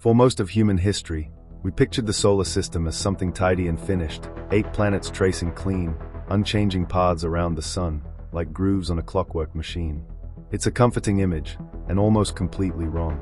For most of human history, we pictured the solar system as something tidy and finished, 8 planets tracing clean, unchanging paths around the sun, like grooves on a clockwork machine. It's a comforting image, and almost completely wrong.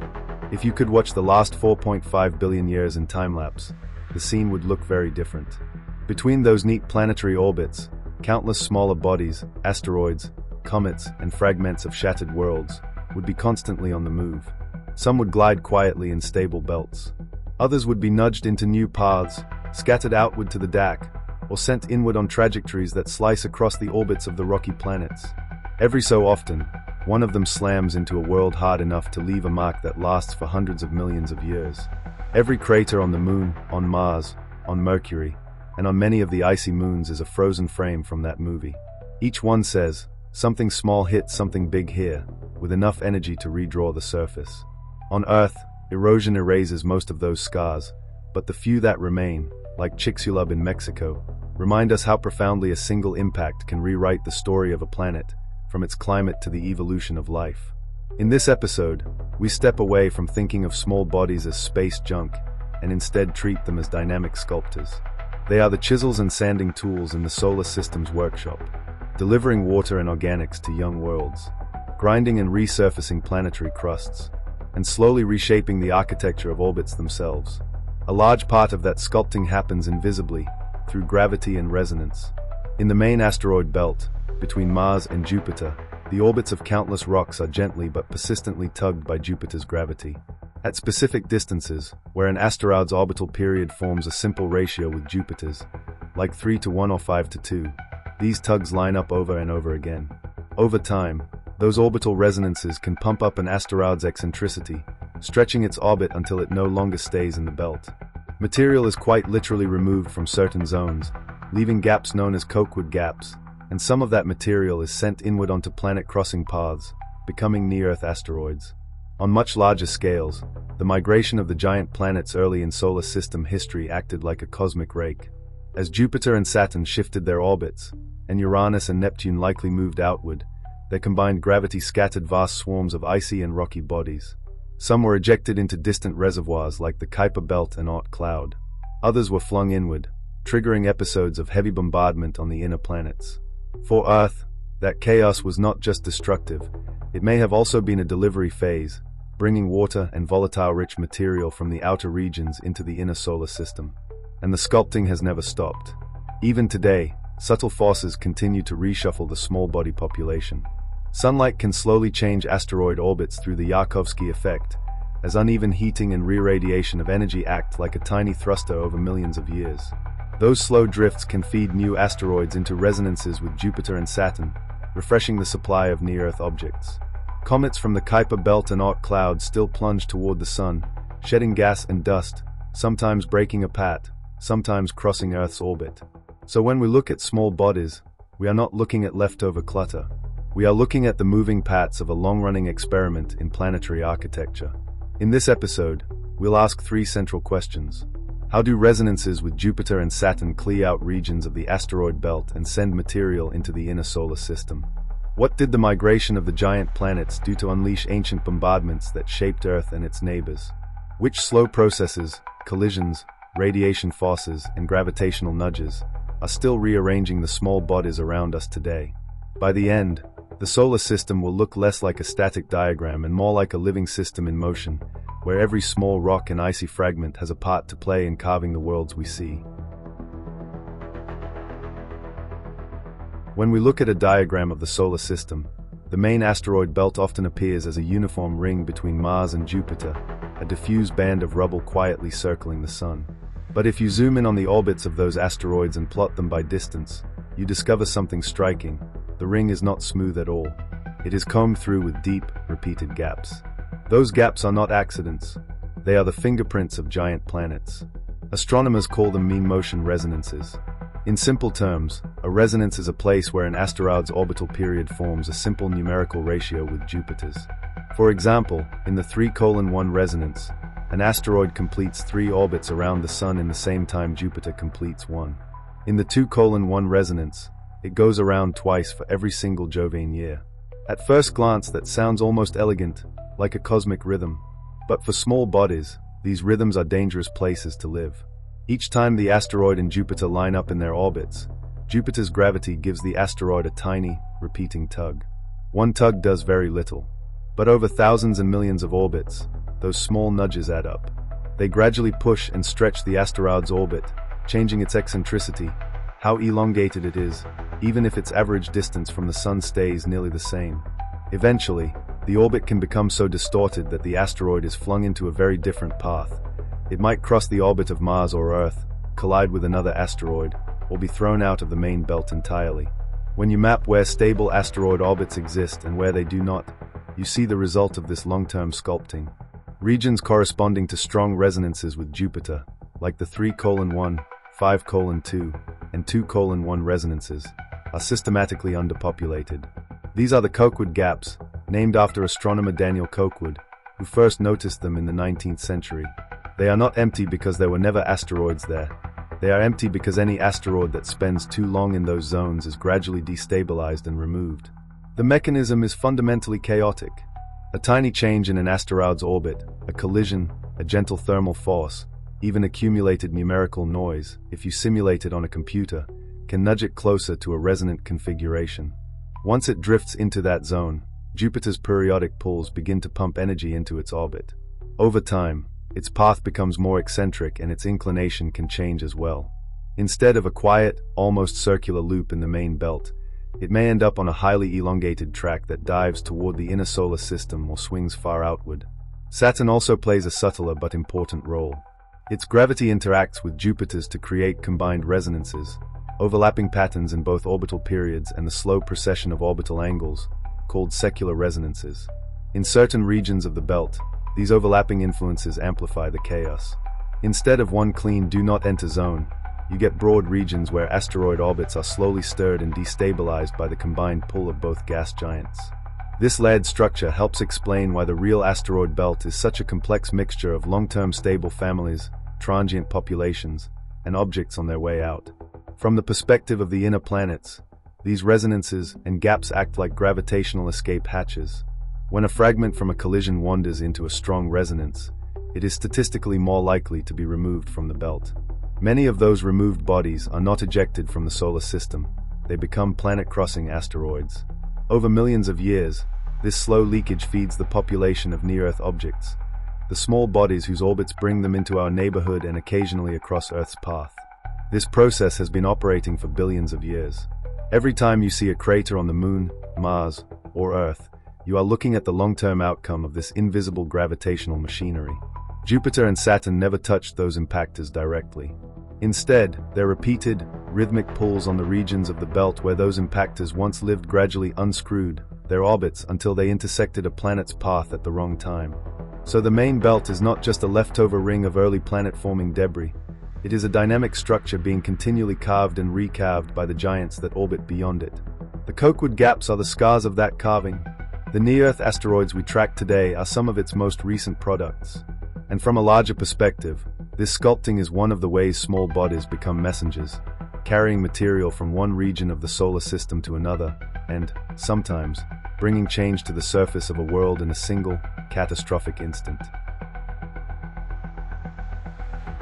If you could watch the last 4.5 billion years in time-lapse, the scene would look very different. Between those neat planetary orbits, countless smaller bodies, asteroids, comets, and fragments of shattered worlds would be constantly on the move. Some would glide quietly in stable belts. Others would be nudged into new paths, scattered outward to the DAC, or sent inward on trajectories that slice across the orbits of the rocky planets. Every so often, one of them slams into a world hard enough to leave a mark that lasts for hundreds of millions of years. Every crater on the Moon, on Mars, on Mercury, and on many of the icy moons is a frozen frame from that movie. Each one says, something small hit something big here, with enough energy to redraw the surface. On Earth, erosion erases most of those scars, but the few that remain, like Chicxulub in Mexico, remind us how profoundly a single impact can rewrite the story of a planet, from its climate to the evolution of life. In this episode, we step away from thinking of small bodies as space junk, and instead treat them as dynamic sculptors. They are the chisels and sanding tools in the solar system's workshop, delivering water and organics to young worlds, grinding and resurfacing planetary crusts, and slowly reshaping the architecture of orbits themselves. A large part of that sculpting happens invisibly, through gravity and resonance. In the main asteroid belt, between Mars and Jupiter, the orbits of countless rocks are gently but persistently tugged by Jupiter's gravity. At specific distances, where an asteroid's orbital period forms a simple ratio with Jupiter's, like 3 to 1 or 5 to 2, these tugs line up over and over again. Over time, those orbital resonances can pump up an asteroid's eccentricity, stretching its orbit until it no longer stays in the belt. Material is quite literally removed from certain zones, leaving gaps known as Cokewood gaps, and some of that material is sent inward onto planet-crossing paths, becoming near-Earth asteroids. On much larger scales, the migration of the giant planets early in solar system history acted like a cosmic rake. As Jupiter and Saturn shifted their orbits, and Uranus and Neptune likely moved outward, their combined gravity scattered vast swarms of icy and rocky bodies. Some were ejected into distant reservoirs like the Kuiper Belt and Oort Cloud. Others were flung inward, triggering episodes of heavy bombardment on the inner planets. For Earth, that chaos was not just destructive, it may have also been a delivery phase, bringing water and volatile-rich material from the outer regions into the inner solar system. And the sculpting has never stopped. Even today, subtle forces continue to reshuffle the small body population. Sunlight can slowly change asteroid orbits through the Yarkovsky effect, as uneven heating and re-radiation of energy act like a tiny thruster over millions of years. Those slow drifts can feed new asteroids into resonances with Jupiter and Saturn, refreshing the supply of near-Earth objects. Comets from the Kuiper Belt and Oort Cloud still plunge toward the Sun, shedding gas and dust, sometimes breaking apart, sometimes crossing Earth's orbit. So when we look at small bodies, we are not looking at leftover clutter. We are looking at the moving parts of a long-running experiment in planetary architecture. In this episode, we'll ask 3 central questions. How do resonances with Jupiter and Saturn clear out regions of the asteroid belt and send material into the inner solar system? What did the migration of the giant planets do to unleash ancient bombardments that shaped Earth and its neighbors? Which slow processes, collisions, radiation forces, and gravitational nudges are still rearranging the small bodies around us today? By the end, the solar system will look less like a static diagram and more like a living system in motion, where every small rock and icy fragment has a part to play in carving the worlds we see. When we look at a diagram of the solar system, the main asteroid belt often appears as a uniform ring between Mars and Jupiter, a diffuse band of rubble quietly circling the Sun. But if you zoom in on the orbits of those asteroids and plot them by distance, you discover something striking. The ring is not smooth at all. It is combed through with deep, repeated gaps. Those gaps are not accidents. They are the fingerprints of giant planets. Astronomers call them mean motion resonances. In simple terms, a resonance is a place where an asteroid's orbital period forms a simple numerical ratio with Jupiter's. For example, in the 3:1 resonance, an asteroid completes 3 orbits around the Sun in the same time Jupiter completes 1. In the 2:1 resonance, it goes around twice for every single Jovian year. At first glance, that sounds almost elegant, like a cosmic rhythm. But for small bodies, These rhythms are dangerous places to live. Each time the asteroid and Jupiter line up in their orbits, Jupiter's gravity gives the asteroid a tiny, repeating tug. One tug does very little. But over thousands and millions of orbits, those small nudges add up. They gradually push and stretch the asteroid's orbit, changing its eccentricity, how elongated it is, even if its average distance from the Sun stays nearly the same. Eventually, the orbit can become so distorted that the asteroid is flung into a very different path. It might cross the orbit of Mars or Earth, collide with another asteroid, or be thrown out of the main belt entirely. When you map where stable asteroid orbits exist and where they do not, you see the result of this long-term sculpting. Regions corresponding to strong resonances with Jupiter, like the 3:1, 5:2, and 2:1 resonances, are systematically underpopulated. These are the Cokewood gaps, named after astronomer Daniel Cokewood, who first noticed them in the 19th century. They are not empty because there were never asteroids there. They are empty because any asteroid that spends too long in those zones is gradually destabilized and removed. The mechanism is fundamentally chaotic. A tiny change in an asteroid's orbit, a collision, a gentle thermal force, even accumulated numerical noise, if you simulate it on a computer, can nudge it closer to a resonant configuration. Once it drifts into that zone, Jupiter's periodic pulls begin to pump energy into its orbit. Over time, its path becomes more eccentric and its inclination can change as well. Instead of a quiet, almost circular loop in the main belt, it may end up on a highly elongated track that dives toward the inner solar system or swings far outward. Saturn also plays a subtler but important role. Its gravity interacts with Jupiter's to create combined resonances, overlapping patterns in both orbital periods and the slow precession of orbital angles, called secular resonances. In certain regions of the belt, these overlapping influences amplify the chaos. Instead of one clean do not enter zone, you get broad regions where asteroid orbits are slowly stirred and destabilized by the combined pull of both gas giants. This layered structure helps explain why the real asteroid belt is such a complex mixture of long-term stable families, transient populations, and objects on their way out. From the perspective of the inner planets, these resonances and gaps act like gravitational escape hatches. When a fragment from a collision wanders into a strong resonance, it is statistically more likely to be removed from the belt. Many of those removed bodies are not ejected from the solar system. They become planet-crossing asteroids. Over millions of years, this slow leakage feeds the population of near-Earth objects, the small bodies whose orbits bring them into our neighborhood and occasionally across Earth's path. This process has been operating for billions of years. Every time you see a crater on the Moon, Mars, or Earth, you are looking at the long-term outcome of this invisible gravitational machinery. Jupiter and Saturn never touched those impactors directly. Instead, their repeated, rhythmic pulls on the regions of the belt where those impactors once lived gradually unscrewed their orbits until they intersected a planet's path at the wrong time. So the main belt is not just a leftover ring of early planet-forming debris. It is a dynamic structure being continually carved and recarved by the giants that orbit beyond it. The Cokewood gaps are the scars of that carving. The near-Earth asteroids we track today are some of its most recent products. And from a larger perspective, this sculpting is one of the ways small bodies become messengers, carrying material from one region of the solar system to another, and, sometimes, bringing change to the surface of a world in a single, catastrophic instant.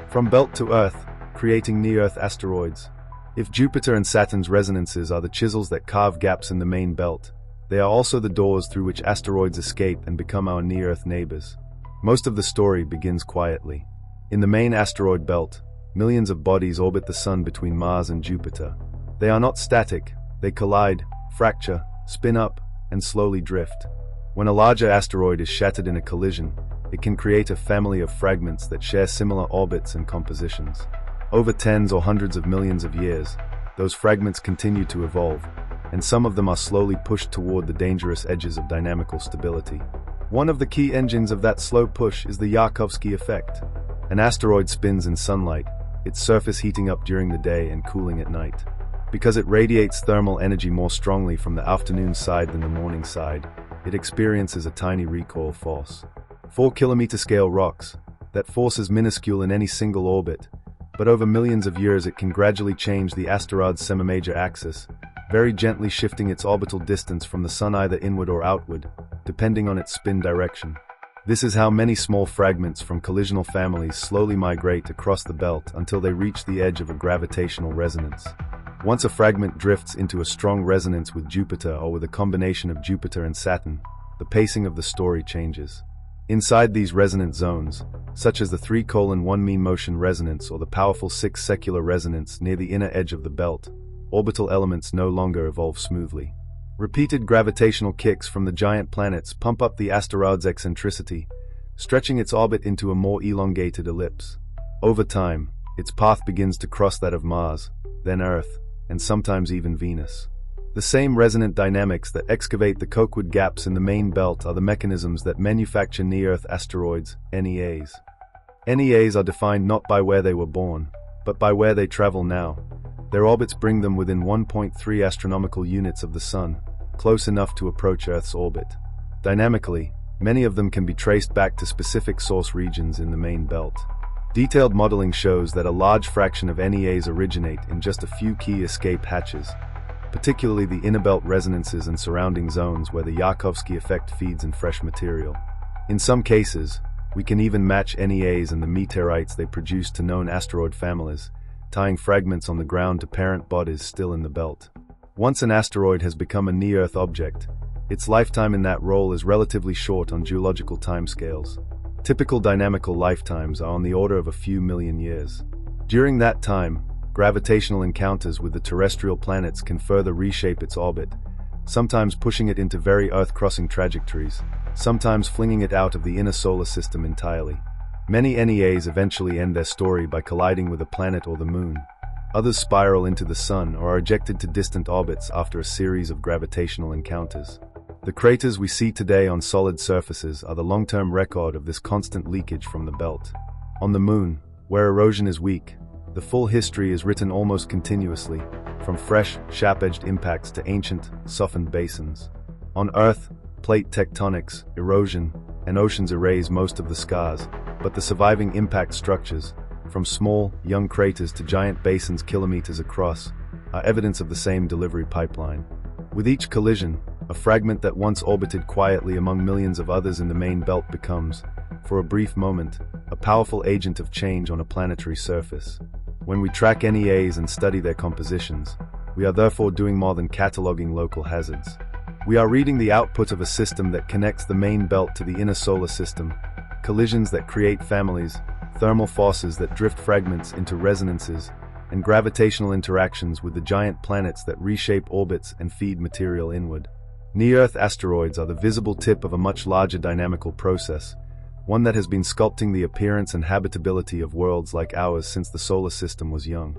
From belt to Earth, creating near-Earth asteroids. If Jupiter and Saturn's resonances are the chisels that carve gaps in the main belt, they are also the doors through which asteroids escape and become our near-Earth neighbors. Most of the story begins quietly. In the main asteroid belt, millions of bodies orbit the Sun between Mars and Jupiter. They are not static, they collide, fracture, spin up, and slowly drift. When a larger asteroid is shattered in a collision, it can create a family of fragments that share similar orbits and compositions. Over tens or hundreds of millions of years, those fragments continue to evolve, and some of them are slowly pushed toward the dangerous edges of dynamical stability. One of the key engines of that slow push is the Yarkovsky effect. An asteroid spins in sunlight, its surface heating up during the day and cooling at night. Because it radiates thermal energy more strongly from the afternoon side than the morning side, it experiences a tiny recoil force. 4-kilometer scale rocks. That force is minuscule in any single orbit, but over millions of years it can gradually change the asteroid's semi-major axis, very gently shifting its orbital distance from the Sun either inward or outward, depending on its spin direction. This is how many small fragments from collisional families slowly migrate across the belt until they reach the edge of a gravitational resonance. Once a fragment drifts into a strong resonance with Jupiter or with a combination of Jupiter and Saturn, the pacing of the story changes. Inside these resonant zones, such as the 3:1 mean motion resonance or the powerful 6 secular resonance near the inner edge of the belt, orbital elements no longer evolve smoothly. Repeated gravitational kicks from the giant planets pump up the asteroid's eccentricity, stretching its orbit into a more elongated ellipse. Over time, its path begins to cross that of Mars, then Earth, and sometimes even Venus. The same resonant dynamics that excavate the Cokewood gaps in the main belt are the mechanisms that manufacture near-Earth asteroids, NEAs. NEAs are defined not by where they were born, but by where they travel now. Their orbits bring them within 1.3 astronomical units of the Sun, close enough to approach Earth's orbit. Dynamically, many of them can be traced back to specific source regions in the main belt. Detailed modeling shows that a large fraction of NEAs originate in just a few key escape hatches, particularly the inner belt resonances and surrounding zones where the Yarkovsky effect feeds in fresh material. In some cases, we can even match NEAs and the meteorites they produce to known asteroid families, tying fragments on the ground to parent bodies still in the belt. Once an asteroid has become a near-Earth object, its lifetime in that role is relatively short on geological timescales. Typical dynamical lifetimes are on the order of a few million years. During that time, gravitational encounters with the terrestrial planets can further reshape its orbit, sometimes pushing it into very Earth-crossing trajectories, sometimes flinging it out of the inner solar system entirely. Many NEAs eventually end their story by colliding with a planet or the Moon. Others spiral into the Sun or are ejected to distant orbits after a series of gravitational encounters. The craters we see today on solid surfaces are the long-term record of this constant leakage from the belt. On the Moon, where erosion is weak, the full history is written almost continuously, from fresh, sharp-edged impacts to ancient, softened basins. On Earth, plate tectonics, erosion, and oceans erase most of the scars, but the surviving impact structures, from small, young craters to giant basins kilometers across, are evidence of the same delivery pipeline. With each collision, a fragment that once orbited quietly among millions of others in the main belt becomes, for a brief moment, a powerful agent of change on a planetary surface. When we track NEAs and study their compositions, we are therefore doing more than cataloging local hazards. We are reading the output of a system that connects the main belt to the inner solar system, collisions that create families, thermal forces that drift fragments into resonances, and gravitational interactions with the giant planets that reshape orbits and feed material inward. Near-Earth asteroids are the visible tip of a much larger dynamical process, one that has been sculpting the appearance and habitability of worlds like ours since the solar system was young.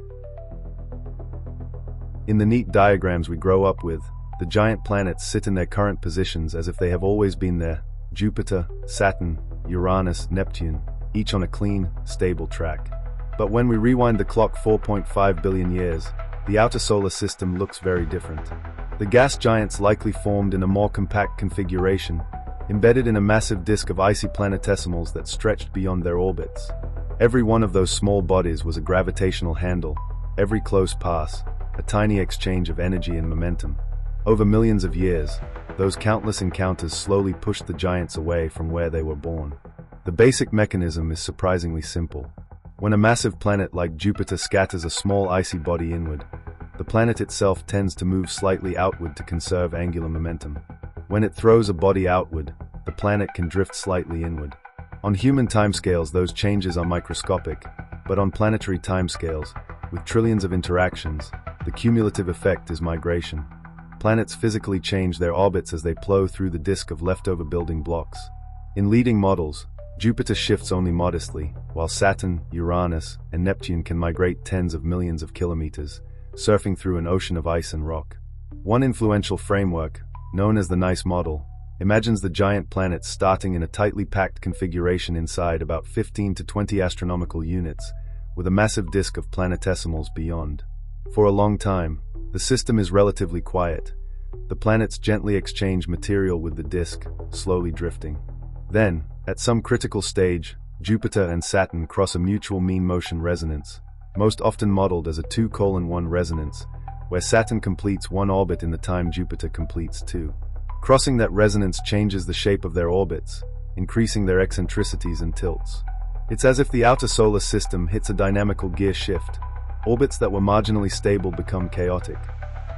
In the neat diagrams we grow up with, the giant planets sit in their current positions as if they have always been there: Jupiter, Saturn, Uranus, Neptune, each on a clean, stable track. But when we rewind the clock 4.5 billion years, the outer solar system looks very different. The gas giants likely formed in a more compact configuration, embedded in a massive disk of icy planetesimals that stretched beyond their orbits. Every one of those small bodies was a gravitational handle, every close pass, a tiny exchange of energy and momentum. Over millions of years, those countless encounters slowly pushed the giants away from where they were born. The basic mechanism is surprisingly simple. When a massive planet like Jupiter scatters a small icy body inward, the planet itself tends to move slightly outward to conserve angular momentum. When it throws a body outward, the planet can drift slightly inward. On human timescales, those changes are microscopic, but on planetary timescales, with trillions of interactions, the cumulative effect is migration. Planets physically change their orbits as they plow through the disk of leftover building blocks. In leading models, Jupiter shifts only modestly, while Saturn, Uranus, and Neptune can migrate tens of millions of kilometers, surfing through an ocean of ice and rock. One influential framework, known as the NICE model, imagines the giant planets starting in a tightly packed configuration inside about 15 to 20 astronomical units, with a massive disk of planetesimals beyond. For a long time, the system is relatively quiet. The planets gently exchange material with the disk, slowly drifting. Then, at some critical stage, Jupiter and Saturn cross a mutual mean motion resonance, most often modeled as a 2:1 resonance, where Saturn completes one orbit in the time Jupiter completes two. Crossing that resonance changes the shape of their orbits, increasing their eccentricities and tilts. It's as if the outer solar system hits a dynamical gear shift. Orbits that were marginally stable become chaotic.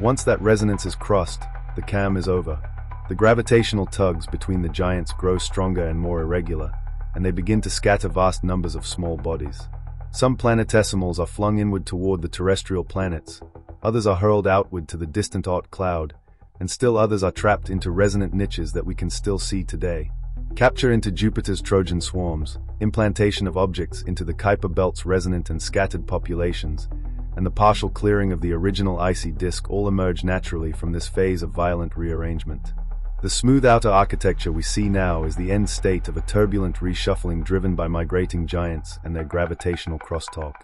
Once that resonance is crossed, the cam is over. The gravitational tugs between the giants grow stronger and more irregular, and they begin to scatter vast numbers of small bodies. Some planetesimals are flung inward toward the terrestrial planets, others are hurled outward to the distant Oort cloud, and still others are trapped into resonant niches that we can still see today. Capture into Jupiter's Trojan swarms, implantation of objects into the Kuiper belt's resonant and scattered populations, and the partial clearing of the original icy disk all emerge naturally from this phase of violent rearrangement. The smooth outer architecture we see now is the end state of a turbulent reshuffling driven by migrating giants and their gravitational crosstalk.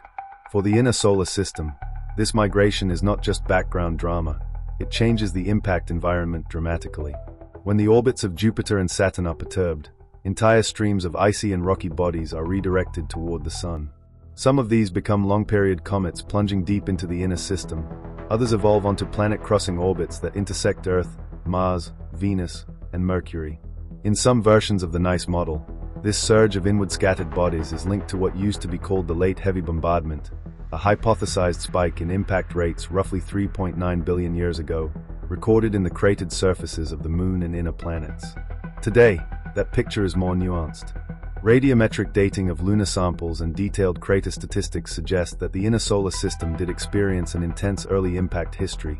For the inner solar system, this migration is not just background drama, it changes the impact environment dramatically. When the orbits of Jupiter and Saturn are perturbed, entire streams of icy and rocky bodies are redirected toward the Sun. Some of these become long-period comets plunging deep into the inner system, others evolve onto planet-crossing orbits that intersect Earth, Mars, Venus, and Mercury. In some versions of the NICE model, this surge of inward scattered bodies is linked to what used to be called the Late Heavy Bombardment, a hypothesized spike in impact rates roughly 3.9 billion years ago, recorded in the cratered surfaces of the Moon and inner planets. Today, that picture is more nuanced. Radiometric dating of lunar samples and detailed crater statistics suggest that the inner solar system did experience an intense early impact history,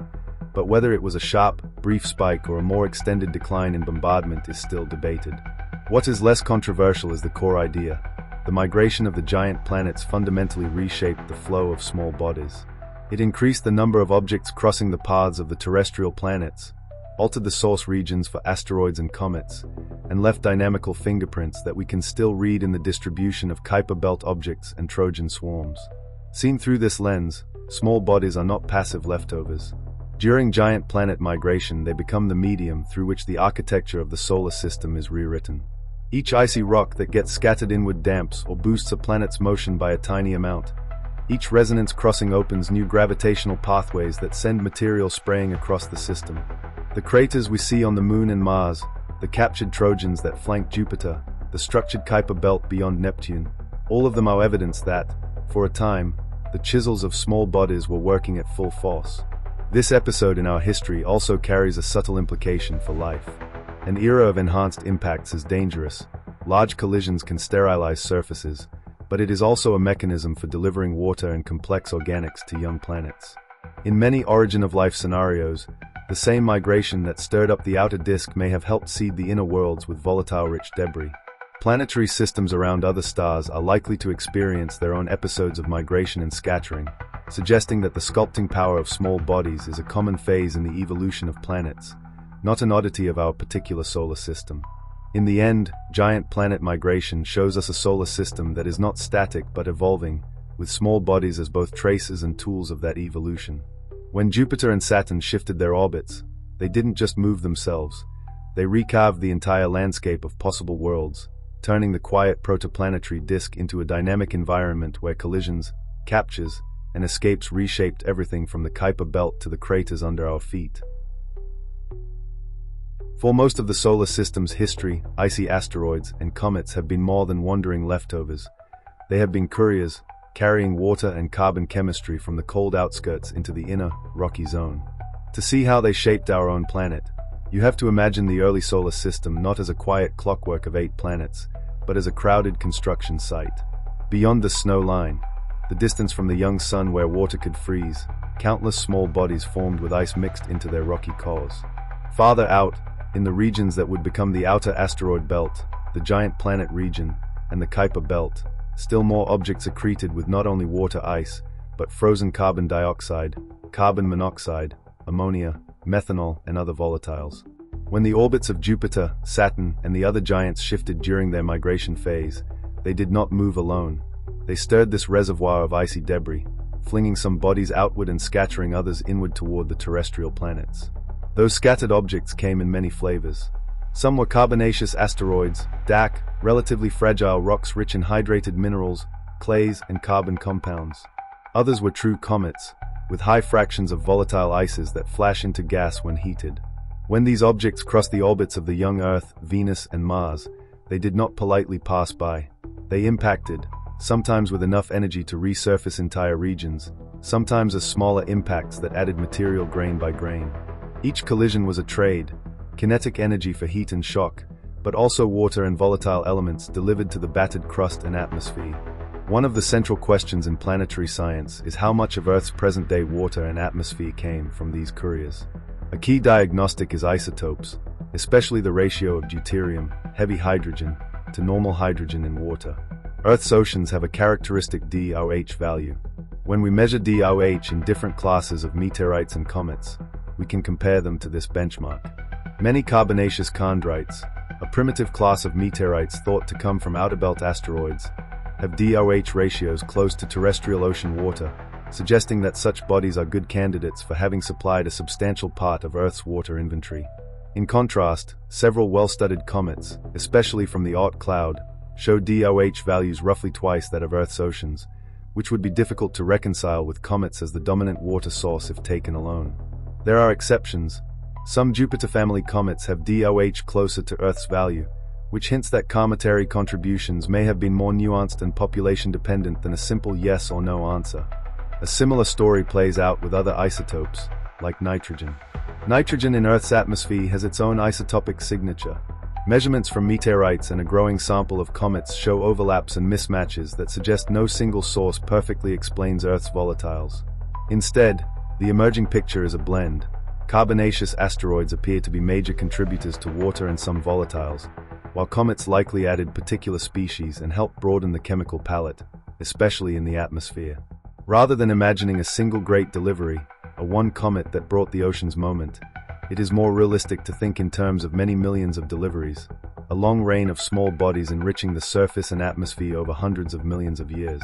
but whether it was a sharp, brief spike or a more extended decline in bombardment is still debated. What is less controversial is the core idea. The migration of the giant planets fundamentally reshaped the flow of small bodies. It increased the number of objects crossing the paths of the terrestrial planets, altered the source regions for asteroids and comets, and left dynamical fingerprints that we can still read in the distribution of Kuiper belt objects and Trojan swarms. Seen through this lens, small bodies are not passive leftovers. During giant planet migration, they become the medium through which the architecture of the solar system is rewritten. Each icy rock that gets scattered inward damps or boosts a planet's motion by a tiny amount. Each resonance crossing opens new gravitational pathways that send material spraying across the system. The craters we see on the Moon and Mars, the captured Trojans that flank Jupiter, the structured Kuiper belt beyond Neptune, all of them are evidence that, for a time, the chisels of small bodies were working at full force. This episode in our history also carries a subtle implication for life. An era of enhanced impacts is dangerous. Large collisions can sterilize surfaces, but it is also a mechanism for delivering water and complex organics to young planets. In many origin of life scenarios, the same migration that stirred up the outer disk may have helped seed the inner worlds with volatile-rich debris. Planetary systems around other stars are likely to experience their own episodes of migration and scattering, suggesting that the sculpting power of small bodies is a common phase in the evolution of planets, not an oddity of our particular solar system. In the end, giant planet migration shows us a solar system that is not static but evolving, with small bodies as both traces and tools of that evolution. When Jupiter and Saturn shifted their orbits, they didn't just move themselves, they recarved the entire landscape of possible worlds, turning the quiet protoplanetary disk into a dynamic environment where collisions, captures, and escapes reshaped everything from the Kuiper belt to the craters under our feet. For most of the solar system's history, icy asteroids and comets have been more than wandering leftovers. They have been couriers, carrying water and carbon chemistry from the cold outskirts into the inner, rocky zone. To see how they shaped our own planet, you have to imagine the early solar system not as a quiet clockwork of 8 planets, but as a crowded construction site. Beyond the snow line, the distance from the young sun where water could freeze, countless small bodies formed with ice mixed into their rocky cores. Farther out, in the regions that would become the outer asteroid belt, the giant planet region, and the Kuiper belt, still more objects accreted with not only water ice, but frozen carbon dioxide, carbon monoxide, ammonia, methanol, and other volatiles. When the orbits of Jupiter, Saturn, and the other giants shifted during their migration phase, they did not move alone. They stirred this reservoir of icy debris, flinging some bodies outward and scattering others inward toward the terrestrial planets. Those scattered objects came in many flavors. Some were carbonaceous asteroids, DAC, relatively fragile rocks rich in hydrated minerals, clays, and carbon compounds. Others were true comets, with high fractions of volatile ices that flash into gas when heated. When these objects crossed the orbits of the young Earth, Venus, and Mars, They did not politely pass by. They impacted, sometimes with enough energy to resurface entire regions, sometimes as smaller impacts that added material grain by grain. Each collision was a trade, kinetic energy for heat and shock, but also water and volatile elements delivered to the battered crust and atmosphere. One of the central questions in planetary science is how much of Earth's present-day water and atmosphere came from these couriers. A key diagnostic is isotopes, especially the ratio of deuterium, heavy hydrogen, to normal hydrogen in water. Earth's oceans have a characteristic DOH value. When we measure DOH in different classes of meteorites and comets, we can compare them to this benchmark. Many carbonaceous chondrites, a primitive class of meteorites thought to come from outer belt asteroids, have DOH ratios close to terrestrial ocean water, suggesting that such bodies are good candidates for having supplied a substantial part of Earth's water inventory. In contrast, several well-studied comets, especially from the Oort cloud, show DOH values roughly twice that of Earth's oceans, which would be difficult to reconcile with comets as the dominant water source if taken alone. There are exceptions. Some Jupiter family comets have DOH closer to Earth's value, which hints that cometary contributions may have been more nuanced and population-dependent than a simple yes or no answer. A similar story plays out with other isotopes, like nitrogen. Nitrogen in Earth's atmosphere has its own isotopic signature. Measurements from meteorites and a growing sample of comets show overlaps and mismatches that suggest no single source perfectly explains Earth's volatiles. Instead, the emerging picture is a blend. Carbonaceous asteroids appear to be major contributors to water and some volatiles, while comets likely added particular species and helped broaden the chemical palette, especially in the atmosphere. Rather than imagining a single great delivery, a one comet that brought the ocean's moment, it is more realistic to think in terms of many millions of deliveries, a long reign of small bodies enriching the surface and atmosphere over hundreds of millions of years.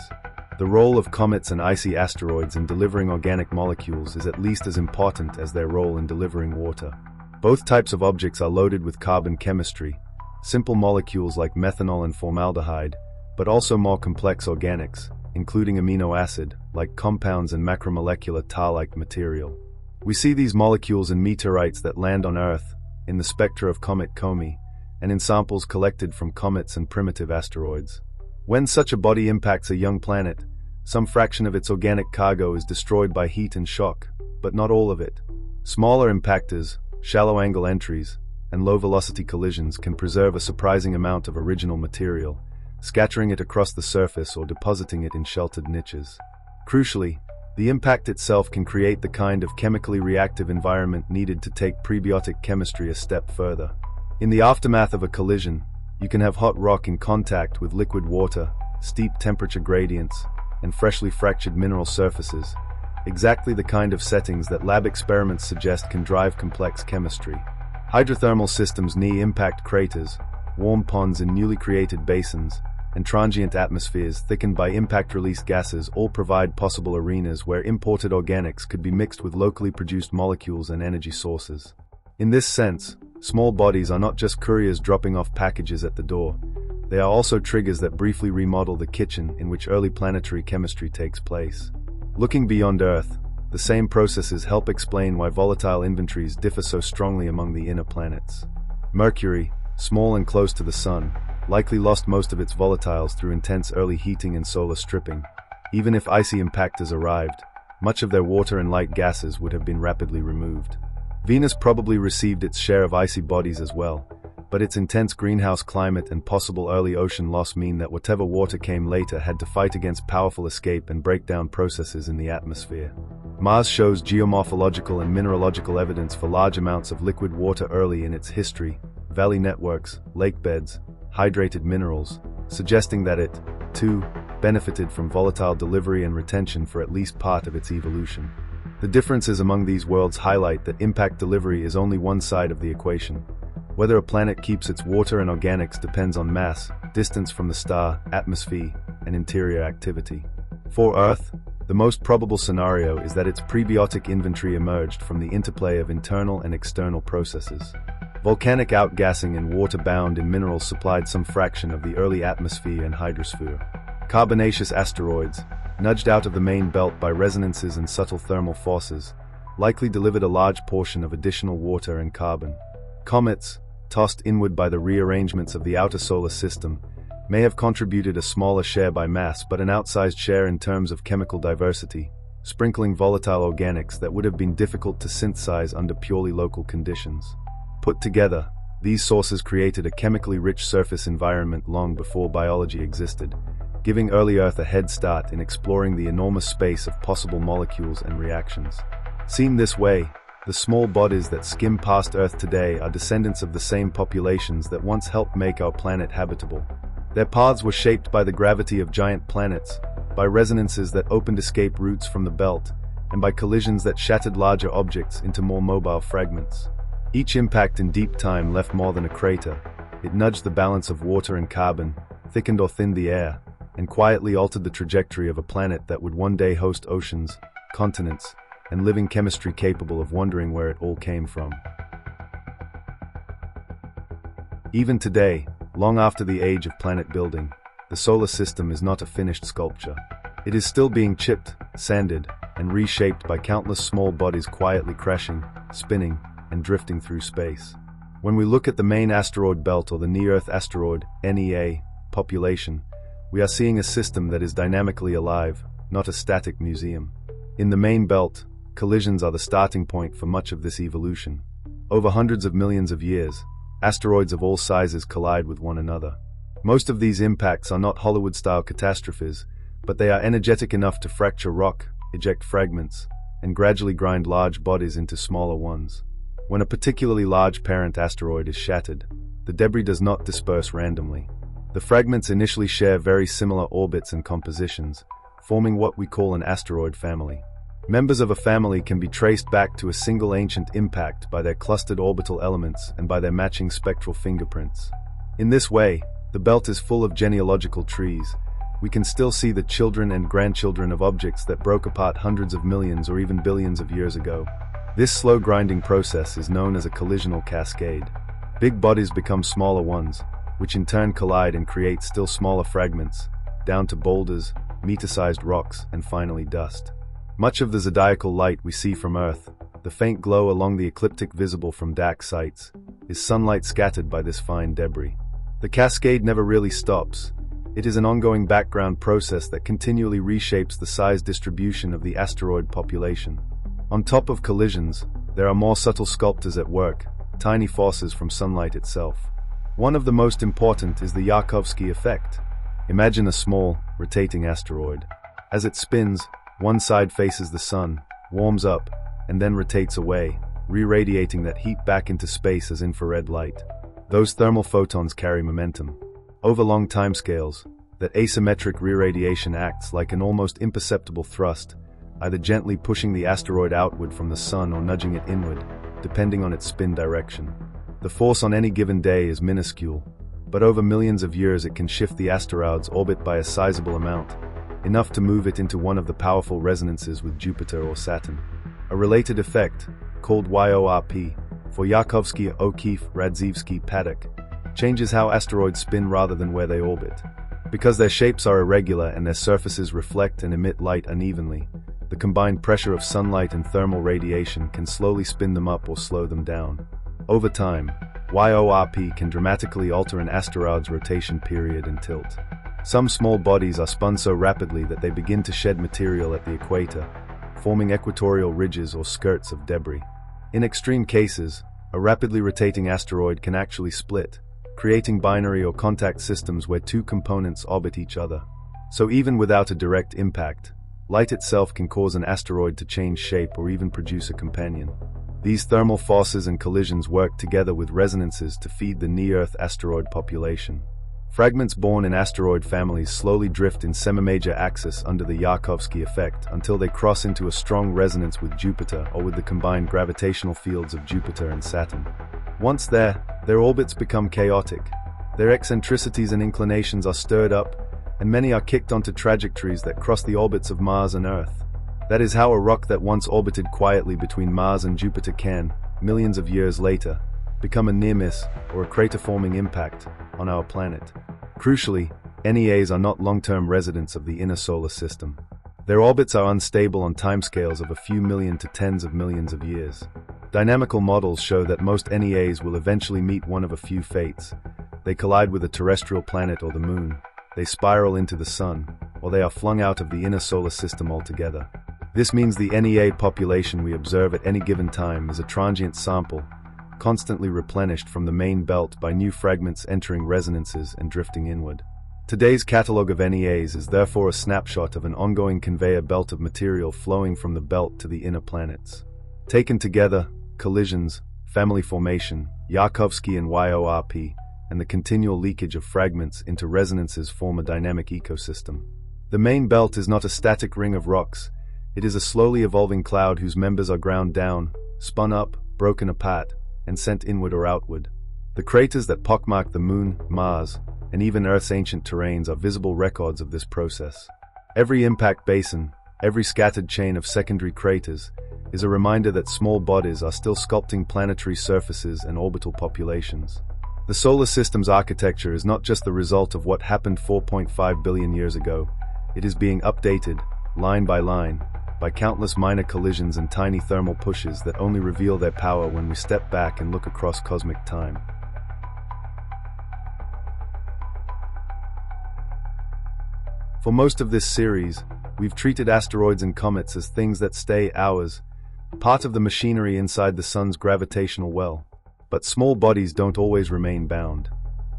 The role of comets and icy asteroids in delivering organic molecules is at least as important as their role in delivering water. Both types of objects are loaded with carbon chemistry, simple molecules like methanol and formaldehyde, but also more complex organics, including amino acid, like compounds and macromolecular tar-like material. We see these molecules in meteorites that land on Earth, in the spectra of Comet Comets, and in samples collected from comets and primitive asteroids. When such a body impacts a young planet, some fraction of its organic cargo is destroyed by heat and shock, but not all of it. Smaller impactors, shallow-angle entries, and low-velocity collisions can preserve a surprising amount of original material, scattering it across the surface or depositing it in sheltered niches. Crucially, the impact itself can create the kind of chemically reactive environment needed to take prebiotic chemistry a step further. In the aftermath of a collision, you can have hot rock in contact with liquid water, steep temperature gradients, and freshly fractured mineral surfaces, exactly the kind of settings that lab experiments suggest can drive complex chemistry. Hydrothermal systems near impact craters, warm ponds in newly created basins, and transient atmospheres thickened by impact-released gases all provide possible arenas where imported organics could be mixed with locally produced molecules and energy sources. In this sense, small bodies are not just couriers dropping off packages at the door. They are also triggers that briefly remodel the kitchen in which early planetary chemistry takes place. Looking beyond Earth, the same processes help explain why volatile inventories differ so strongly among the inner planets. Mercury, small and close to the Sun, likely lost most of its volatiles through intense early heating and solar stripping. Even if icy impactors arrived, much of their water and light gases would have been rapidly removed. Venus probably received its share of icy bodies as well, but its intense greenhouse climate and possible early ocean loss mean that whatever water came later had to fight against powerful escape and breakdown processes in the atmosphere. Mars shows geomorphological and mineralogical evidence for large amounts of liquid water early in its history, valley networks, lake beds, hydrated minerals, suggesting that it, too, benefited from volatile delivery and retention for at least part of its evolution. The differences among these worlds highlight that impact delivery is only one side of the equation. Whether a planet keeps its water and organics depends on mass, distance from the star, atmosphere, and interior activity. For Earth, the most probable scenario is that its prebiotic inventory emerged from the interplay of internal and external processes. Volcanic outgassing and water bound in minerals supplied some fraction of the early atmosphere and hydrosphere. Carbonaceous asteroids, nudged out of the main belt by resonances and subtle thermal forces, likely delivered a large portion of additional water and carbon. Comets, tossed inward by the rearrangements of the outer solar system, may have contributed a smaller share by mass but an outsized share in terms of chemical diversity, sprinkling volatile organics that would have been difficult to synthesize under purely local conditions. Put together, these sources created a chemically rich surface environment long before biology existed, giving early Earth a head start in exploring the enormous space of possible molecules and reactions. Seen this way, the small bodies that skim past Earth today are descendants of the same populations that once helped make our planet habitable. Their paths were shaped by the gravity of giant planets, by resonances that opened escape routes from the belt, and by collisions that shattered larger objects into more mobile fragments. Each impact in deep time left more than a crater. It nudged the balance of water and carbon, thickened or thinned the air, and quietly altered the trajectory of a planet that would one day host oceans, continents, and living chemistry capable of wondering where it all came from. Even today, long after the age of planet building, the solar system is not a finished sculpture. It is still being chipped, sanded, and reshaped by countless small bodies quietly crashing, spinning, and drifting through space. When we look at the main asteroid belt or the near-Earth asteroid (NEA) population, we are seeing a system that is dynamically alive, not a static museum. In the main belt, collisions are the starting point for much of this evolution. Over hundreds of millions of years, asteroids of all sizes collide with one another. Most of these impacts are not Hollywood-style catastrophes, but they are energetic enough to fracture rock, eject fragments, and gradually grind large bodies into smaller ones. When a particularly large parent asteroid is shattered, the debris does not disperse randomly. The fragments initially share very similar orbits and compositions, forming what we call an asteroid family. Members of a family can be traced back to a single ancient impact by their clustered orbital elements and by their matching spectral fingerprints. In this way, the belt is full of genealogical trees. We can still see the children and grandchildren of objects that broke apart hundreds of millions or even billions of years ago. This slow grinding process is known as a collisional cascade. Big bodies become smaller ones, which in turn collide and create still smaller fragments, down to boulders, meter-sized rocks, and finally dust. Much of the zodiacal light we see from Earth, the faint glow along the ecliptic visible from dark sites, is sunlight scattered by this fine debris. The cascade never really stops. It is an ongoing background process that continually reshapes the size distribution of the asteroid population. On top of collisions, there are more subtle sculptors at work, tiny forces from sunlight itself. One of the most important is the Yarkovsky effect. Imagine a small, rotating asteroid. As it spins, one side faces the sun, warms up, and then rotates away, re-radiating that heat back into space as infrared light. Those thermal photons carry momentum. Over long timescales, that asymmetric re-radiation acts like an almost imperceptible thrust, either gently pushing the asteroid outward from the sun or nudging it inward, depending on its spin direction. The force on any given day is minuscule, but over millions of years it can shift the asteroid's orbit by a sizable amount, enough to move it into one of the powerful resonances with Jupiter or Saturn. A related effect, called YORP, for Yarkovsky-O'Keefe-Radzievsky-Paddock, changes how asteroids spin rather than where they orbit. Because their shapes are irregular and their surfaces reflect and emit light unevenly, the combined pressure of sunlight and thermal radiation can slowly spin them up or slow them down. Over time, YORP can dramatically alter an asteroid's rotation period and tilt. Some small bodies are spun so rapidly that they begin to shed material at the equator, forming equatorial ridges or skirts of debris. In extreme cases, a rapidly rotating asteroid can actually split, creating binary or contact systems where two components orbit each other. So even without a direct impact, light itself can cause an asteroid to change shape or even produce a companion. These thermal forces and collisions work together with resonances to feed the near-Earth asteroid population. Fragments born in asteroid families slowly drift in semi-major axis under the Yarkovsky effect until they cross into a strong resonance with Jupiter or with the combined gravitational fields of Jupiter and Saturn. Once there, their orbits become chaotic. Their eccentricities and inclinations are stirred up, and many are kicked onto trajectories that cross the orbits of Mars and Earth. That is how a rock that once orbited quietly between Mars and Jupiter can, millions of years later, become a near-miss or a crater-forming impact on our planet. Crucially, NEAs are not long-term residents of the inner solar system. Their orbits are unstable on timescales of a few million to tens of millions of years. Dynamical models show that most NEAs will eventually meet one of a few fates. They collide with a terrestrial planet or the moon, they spiral into the sun, or they are flung out of the inner solar system altogether. This means the NEA population we observe at any given time is a transient sample, constantly replenished from the main belt by new fragments entering resonances and drifting inward. Today's catalogue of NEAs is therefore a snapshot of an ongoing conveyor belt of material flowing from the belt to the inner planets. Taken together, collisions, family formation, Yarkovsky and YORP, and the continual leakage of fragments into resonances form a dynamic ecosystem. The main belt is not a static ring of rocks, it is a slowly evolving cloud whose members are ground down, spun up, broken apart, and sent inward or outward. The craters that pockmark the Moon, Mars, and even Earth's ancient terrains are visible records of this process. Every impact basin, every scattered chain of secondary craters, is a reminder that small bodies are still sculpting planetary surfaces and orbital populations. The solar system's architecture is not just the result of what happened 4.5 billion years ago, it is being updated, line by countless minor collisions and tiny thermal pushes that only reveal their power when we step back and look across cosmic time. For most of this series, we've treated asteroids and comets as things that stay ours, part of the machinery inside the sun's gravitational well. But small bodies don't always remain bound.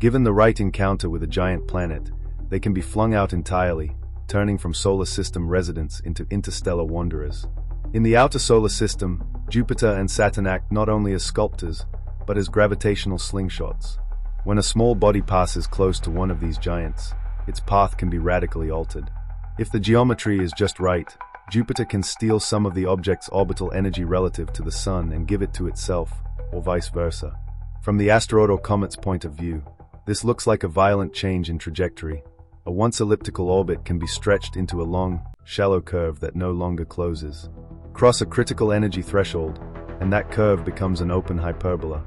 Given the right encounter with a giant planet, they can be flung out entirely, turning from solar system residents into interstellar wanderers. In the outer solar system, Jupiter and Saturn act not only as sculptors, but as gravitational slingshots. When a small body passes close to one of these giants, its path can be radically altered. If the geometry is just right, Jupiter can steal some of the object's orbital energy relative to the Sun and give it to itself, or vice versa. From the asteroid or comet's point of view, this looks like a violent change in trajectory. A once elliptical orbit can be stretched into a long, shallow curve that no longer closes. Cross a critical energy threshold, and that curve becomes an open hyperbola.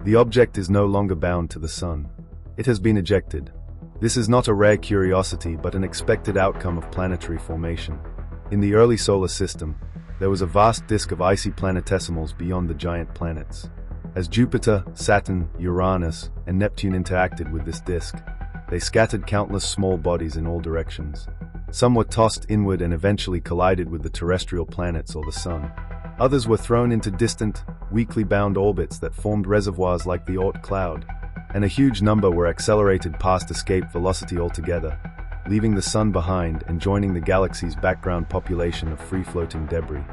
The object is no longer bound to the Sun. It has been ejected. This is not a rare curiosity but an expected outcome of planetary formation. In the early solar system, there was a vast disk of icy planetesimals beyond the giant planets. As Jupiter, Saturn, Uranus, and Neptune interacted with this disk, they scattered countless small bodies in all directions. Some were tossed inward and eventually collided with the terrestrial planets or the Sun. Others were thrown into distant, weakly bound orbits that formed reservoirs like the Oort cloud, and a huge number were accelerated past escape velocity altogether, leaving the Sun behind and joining the galaxy's background population of free-floating debris.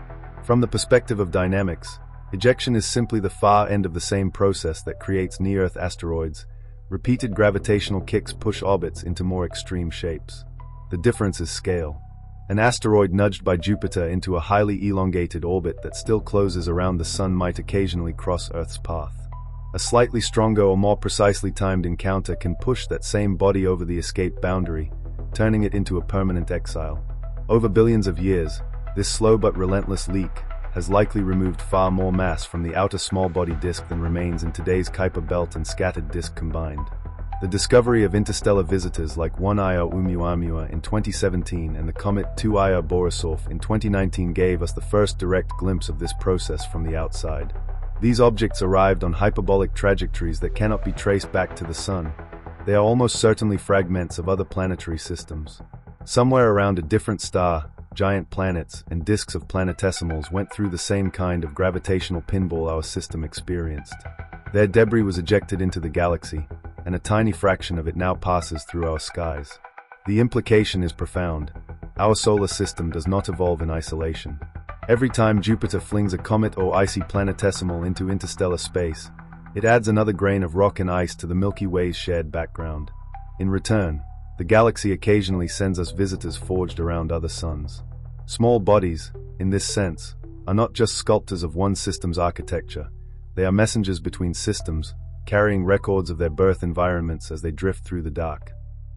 From the perspective of dynamics, ejection is simply the far end of the same process that creates near-Earth asteroids. Repeated gravitational kicks push orbits into more extreme shapes. The difference is scale. An asteroid nudged by Jupiter into a highly elongated orbit that still closes around the Sun might occasionally cross Earth's path. A slightly stronger or more precisely timed encounter can push that same body over the escape boundary, turning it into a permanent exile. Over billions of years, this slow but relentless leak has likely removed far more mass from the outer small-body disk than remains in today's Kuiper belt and scattered disk combined. The discovery of interstellar visitors like 1-Io Oumuamua in 2017 and the comet 2-Io Borisov in 2019 gave us the first direct glimpse of this process from the outside. These objects arrived on hyperbolic trajectories that cannot be traced back to the Sun. They are almost certainly fragments of other planetary systems. Somewhere around a different star, giant planets and disks of planetesimals went through the same kind of gravitational pinball our system experienced. Their debris was ejected into the galaxy, and a tiny fraction of it now passes through our skies. The implication is profound. Our solar system does not evolve in isolation. Every time Jupiter flings a comet or icy planetesimal into interstellar space, it adds another grain of rock and ice to the Milky Way's shared background. In return, the galaxy occasionally sends us visitors forged around other suns. Small bodies, in this sense, are not just sculptors of one system's architecture. They are messengers between systems, carrying records of their birth environments as they drift through the dark.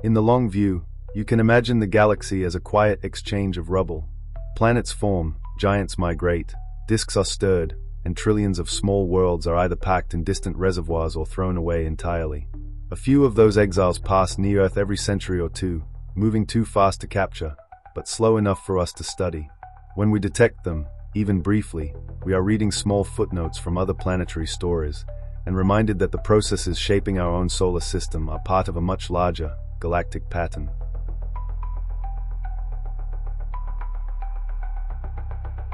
In the long view, you can imagine the galaxy as a quiet exchange of rubble. Planets form, giants migrate, disks are stirred, and trillions of small worlds are either packed in distant reservoirs or thrown away entirely. A few of those exiles pass near Earth every century or two, moving too fast to capture, but slow enough for us to study. When we detect them, Even briefly, we are reading small footnotes from other planetary stories, and reminded that the processes shaping our own solar system are part of a much larger, galactic pattern.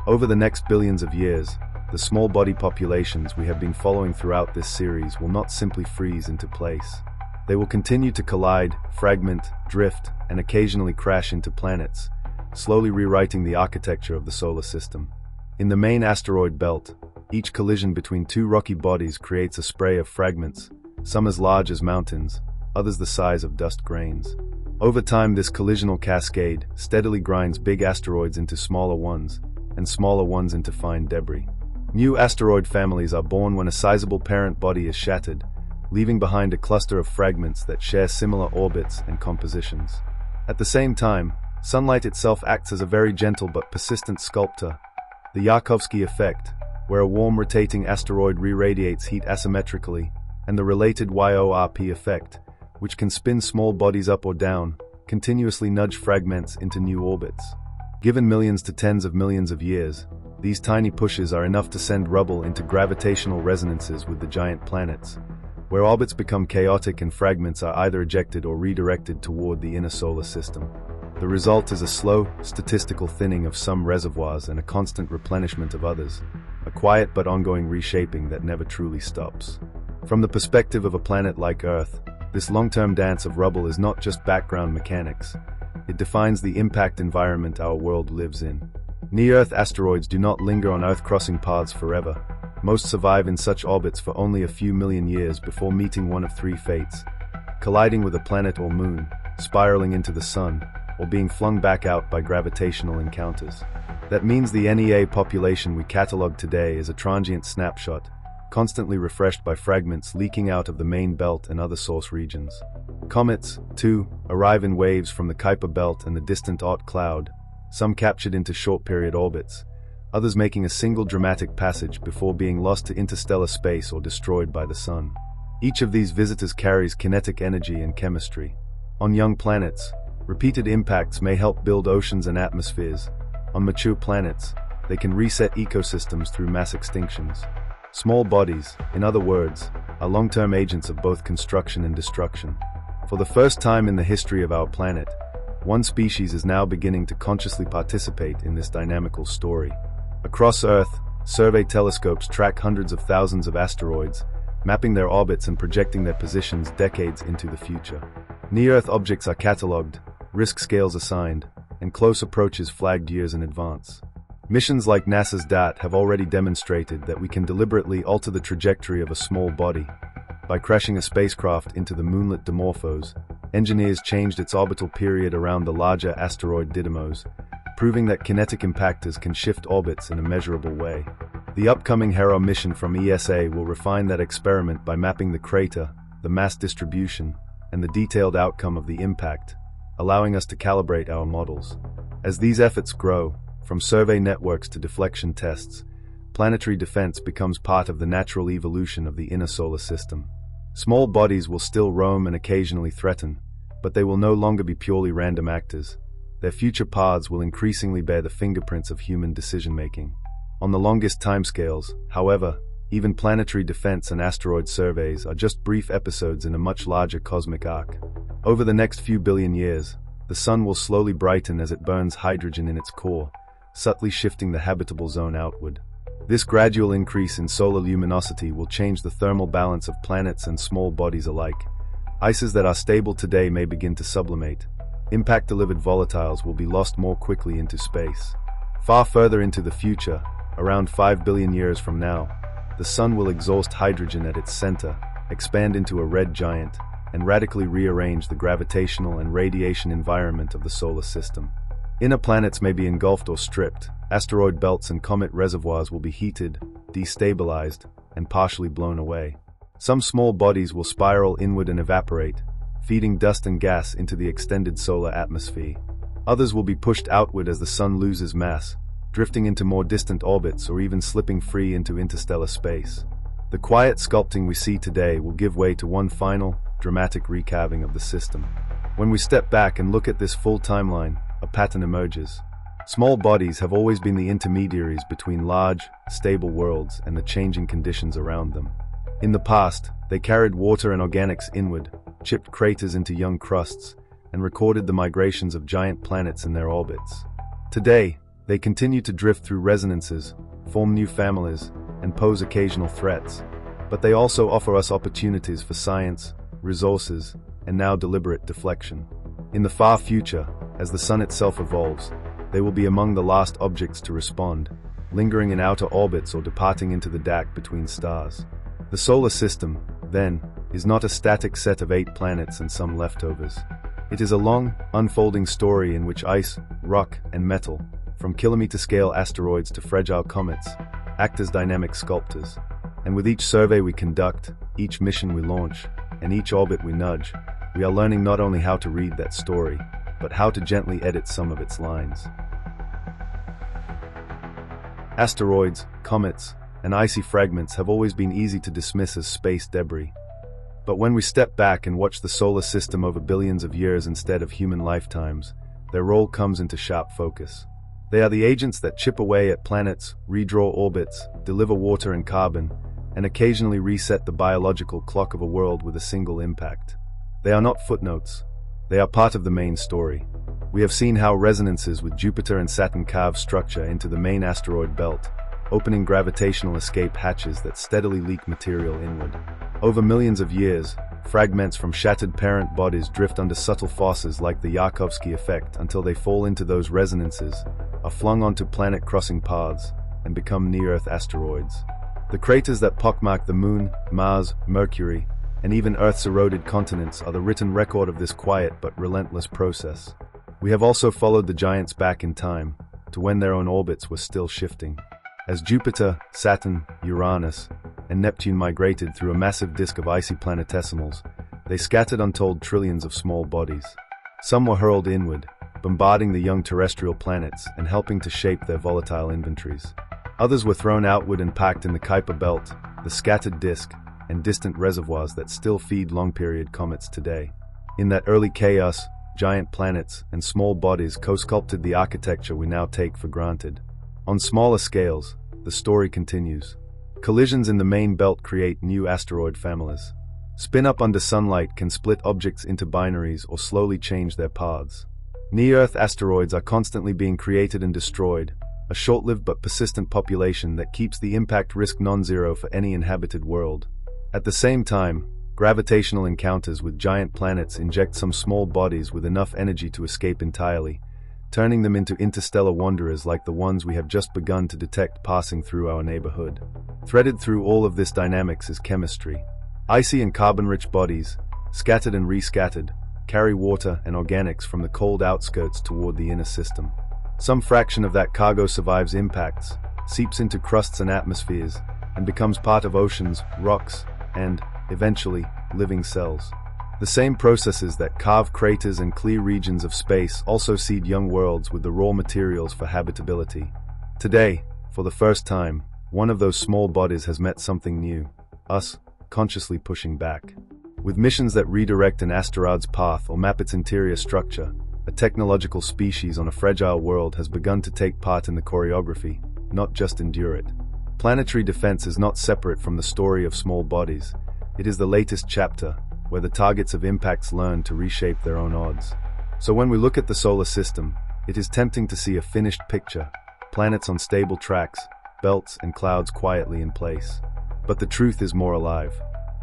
Over the next billions of years, the small body populations we have been following throughout this series will not simply freeze into place. They will continue to collide, fragment, drift, and occasionally crash into planets, slowly rewriting the architecture of the solar system. In the main asteroid belt, each collision between two rocky bodies creates a spray of fragments, some as large as mountains, others the size of dust grains. Over time, this collisional cascade steadily grinds big asteroids into smaller ones, and smaller ones into fine debris. New asteroid families are born when a sizable parent body is shattered, leaving behind a cluster of fragments that share similar orbits and compositions. At the same time, sunlight itself acts as a very gentle but persistent sculptor, the Yarkovsky effect, where a warm rotating asteroid re-radiates heat asymmetrically, and the related YORP effect, which can spin small bodies up or down, continuously nudge fragments into new orbits. Given millions to tens of millions of years, these tiny pushes are enough to send rubble into gravitational resonances with the giant planets, where orbits become chaotic and fragments are either ejected or redirected toward the inner solar system. The result is a slow, statistical thinning of some reservoirs and a constant replenishment of others, a quiet but ongoing reshaping that never truly stops. From the perspective of a planet like Earth, this long-term dance of rubble is not just background mechanics. It defines the impact environment our world lives in. Near-Earth asteroids do not linger on Earth-crossing paths forever. Most survive in such orbits for only a few million years before meeting one of three fates: colliding with a planet or moon, spiraling into the sun, or being flung back out by gravitational encounters. That means the NEA population we catalog today is a transient snapshot, constantly refreshed by fragments leaking out of the main belt and other source regions. Comets, too, arrive in waves from the Kuiper belt and the distant Oort cloud, some captured into short-period orbits, others making a single dramatic passage before being lost to interstellar space or destroyed by the sun. Each of these visitors carries kinetic energy and chemistry. On young planets, repeated impacts may help build oceans and atmospheres. On mature planets, they can reset ecosystems through mass extinctions. Small bodies, in other words, are long-term agents of both construction and destruction. For the first time in the history of our planet, one species is now beginning to consciously participate in this dynamical story. Across Earth, survey telescopes track hundreds of thousands of asteroids, mapping their orbits and projecting their positions decades into the future. Near-Earth objects are catalogued, risk scales assigned, and close approaches flagged years in advance. Missions like NASA's DAT have already demonstrated that we can deliberately alter the trajectory of a small body. By crashing a spacecraft into the moonlet Dimorphos, engineers changed its orbital period around the larger asteroid Didymos, proving that kinetic impactors can shift orbits in a measurable way. The upcoming HERO mission from ESA will refine that experiment by mapping the crater, the mass distribution, and the detailed outcome of the impact, allowing us to calibrate our models. As these efforts grow, from survey networks to deflection tests, planetary defense becomes part of the natural evolution of the inner solar system. Small bodies will still roam and occasionally threaten, but they will no longer be purely random actors. Their future paths will increasingly bear the fingerprints of human decision-making. On the longest timescales, however, even planetary defense and asteroid surveys are just brief episodes in a much larger cosmic arc. Over the next few billion years, the sun will slowly brighten as it burns hydrogen in its core, subtly shifting the habitable zone outward. This gradual increase in solar luminosity will change the thermal balance of planets and small bodies alike. Ices that are stable today may begin to sublimate. Impact-delivered volatiles will be lost more quickly into space. Far further into the future, around 5 billion years from now, the sun will exhaust hydrogen at its center, expand into a red giant, and radically rearrange the gravitational and radiation environment of the solar system. Inner planets may be engulfed or stripped. Asteroid belts and comet reservoirs will be heated, destabilized, and partially blown away. Some small bodies will spiral inward and evaporate, feeding dust and gas into the extended solar atmosphere. Others will be pushed outward as the sun loses mass, drifting into more distant orbits or even slipping free into interstellar space. The quiet sculpting we see today will give way to one final, dramatic recarving of the system. When we step back and look at this full timeline, a pattern emerges. Small bodies have always been the intermediaries between large, stable worlds and the changing conditions around them. In the past, they carried water and organics inward, chipped craters into young crusts, and recorded the migrations of giant planets in their orbits. Today, they continue to drift through resonances, form new families, and pose occasional threats. But they also offer us opportunities for science, resources, and now deliberate deflection. In the far future, as the Sun itself evolves, they will be among the last objects to respond, lingering in outer orbits or departing into the dark between stars. The solar system, then, is not a static set of 8 planets and some leftovers. It is a long, unfolding story in which ice, rock, and metal, from kilometer-scale asteroids to fragile comets, act as dynamic sculptors. And with each survey we conduct, each mission we launch, and each orbit we nudge, we are learning not only how to read that story, but how to gently edit some of its lines. Asteroids, comets, and icy fragments have always been easy to dismiss as space debris. But when we step back and watch the solar system over billions of years instead of human lifetimes, their role comes into sharp focus. They are the agents that chip away at planets, redraw orbits, deliver water and carbon, and occasionally reset the biological clock of a world with a single impact. They are not footnotes. They are part of the main story. We have seen how resonances with Jupiter and Saturn carve structure into the main asteroid belt, opening gravitational escape hatches that steadily leak material inward. Over millions of years, fragments from shattered parent bodies drift under subtle forces like the Yarkovsky effect until they fall into those resonances, are flung onto planet-crossing paths, and become near-Earth asteroids. The craters that pockmark the Moon, Mars, Mercury, and even Earth's eroded continents are the written record of this quiet but relentless process. We have also followed the giants back in time, to when their own orbits were still shifting. As Jupiter, Saturn, Uranus, and Neptune migrated through a massive disk of icy planetesimals, they scattered untold trillions of small bodies. Some were hurled inward, bombarding the young terrestrial planets and helping to shape their volatile inventories. Others were thrown outward and packed in the Kuiper Belt, the scattered disk, and distant reservoirs that still feed long-period comets today. In that early chaos, giant planets and small bodies co-sculpted the architecture we now take for granted. On smaller scales, the story continues. Collisions in the main belt create new asteroid families. Spin-up under sunlight can split objects into binaries or slowly change their paths. Near-Earth asteroids are constantly being created and destroyed, a short-lived but persistent population that keeps the impact risk non-zero for any inhabited world. At the same time, gravitational encounters with giant planets inject some small bodies with enough energy to escape entirely, turning them into interstellar wanderers like the ones we have just begun to detect passing through our neighborhood. Threaded through all of this dynamics is chemistry. Icy and carbon-rich bodies, scattered and rescattered, carry water and organics from the cold outskirts toward the inner system. Some fraction of that cargo survives impacts, seeps into crusts and atmospheres, and becomes part of oceans, rocks, and, eventually, living cells. The same processes that carve craters and clear regions of space also seed young worlds with the raw materials for habitability. Today, for the first time, one of those small bodies has met something new, us, consciously pushing back. With missions that redirect an asteroid's path or map its interior structure, a technological species on a fragile world has begun to take part in the choreography, not just endure it. Planetary defense is not separate from the story of small bodies. It is the latest chapter, where the targets of impacts learn to reshape their own odds. So when we look at the solar system, it is tempting to see a finished picture, planets on stable tracks, belts and clouds quietly in place. But the truth is more alive.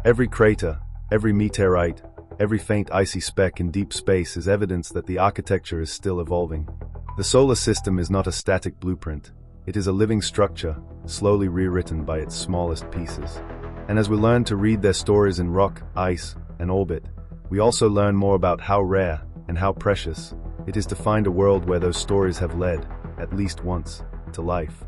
Every crater, every meteorite, every faint icy speck in deep space is evidence that the architecture is still evolving. The solar system is not a static blueprint. It is a living structure, slowly rewritten by its smallest pieces. And as we learn to read their stories in rock, ice, and orbit, we also learn more about how rare and how precious it is to find a world where those stories have led, at least once, to life.